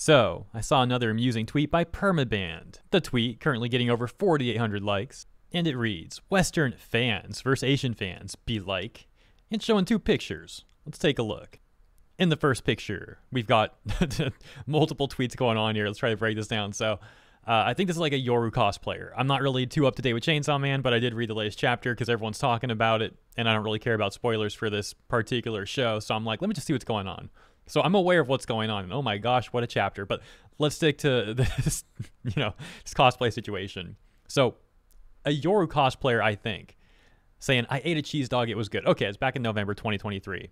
So, I saw another amusing tweet by Permaband. The tweet, currently getting over 4,800 likes, and it reads, Western fans versus Asian fans be like, and showing two pictures. Let's take a look. In the first picture, we've got multiple tweets going on here. Let's try to break this down. So, I think this is like a Yoru cosplayer. I'm not really too up to date with Chainsaw Man, but I did read the latest chapter because everyone's talking about it, and I don't really care about spoilers for this particular show. So I'm like, let me just see what's going on. So I'm aware of what's going on, and oh my gosh, what a chapter. But let's stick to this, this cosplay situation. So a Yoru cosplayer, I think, saying, I ate a cheese dog, it was good. Okay, it's back in November 2023.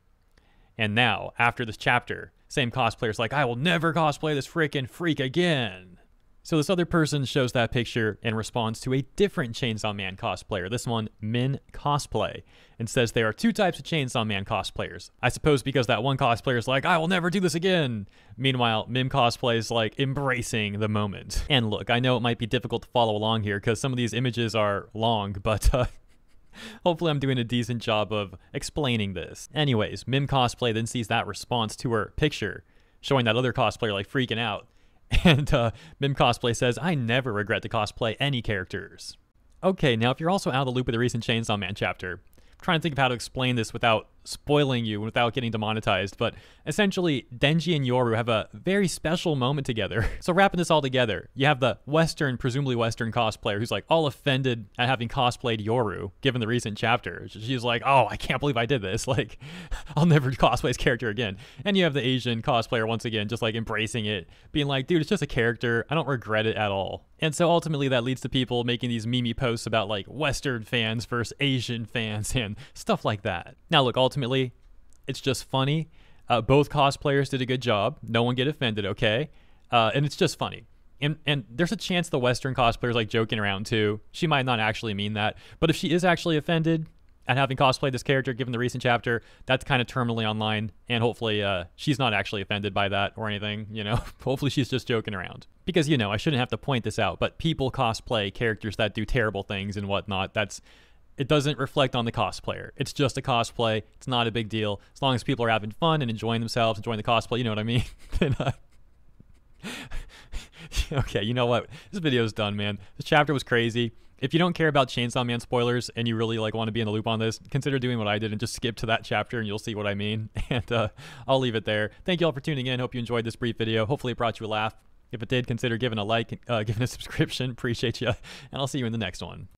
And now, after this chapter, same cosplayer's like, I will never cosplay this freaking freak again. So this other person shows that picture and responds to a different Chainsaw Man cosplayer, this one, Min Cosplay, and says there are two types of Chainsaw Man cosplayers. I suppose because that one cosplayer is like, I will never do this again. Meanwhile, Min Cosplay is like embracing the moment. And look, I know it might be difficult to follow along here because some of these images are long, but hopefully I'm doing a decent job of explaining this. Anyways, Mim Cosplay then sees that response to her picture, showing that other cosplayer like freaking out. And Mim Cosplay says, I never regret to cosplay any characters. Okay, now if you're also out of the loop with the recent Chainsaw Man chapter, I'm trying to think of how to explain this without spoiling you, without getting demonetized, but essentially, Denji and Yoru have a very special moment together. So wrapping this all together, you have the presumably Western cosplayer who's like all offended at having cosplayed Yoru, given the recent chapter. She's like, oh, I can't believe I did this. Like, I'll never cosplay his character again. And you have the Asian cosplayer once again, just like embracing it, being like, dude, it's just a character. I don't regret it at all. And so ultimately that leads to people making these meme posts about like Western fans versus Asian fans and stuff like that. Now look, ultimately, it's just funny. Both cosplayers did a good job. No one get offended, okay? And it's just funny. And there's a chance the Western cosplayer's like joking around too. She might not actually mean that. But if she is actually offended at having cosplayed this character given the recent chapter, that's kind of terminally online. And hopefully she's not actually offended by that or anything, Hopefully she's just joking around. Because, I shouldn't have to point this out, but people cosplay characters that do terrible things and whatnot. It doesn't reflect on the cosplayer. It's just a cosplay. It's not a big deal. As long as people are having fun and enjoying themselves, enjoying the cosplay, you know what I mean? Okay, you know what? This video's done, man. This chapter was crazy. If you don't care about Chainsaw Man spoilers and you really want to be in the loop on this, consider doing what I did and just skip to that chapter and you'll see what I mean. And I'll leave it there. Thank you all for tuning in. Hope you enjoyed this brief video. Hopefully it brought you a laugh. If it did, consider giving a like, giving a subscription. Appreciate you. And I'll see you in the next one.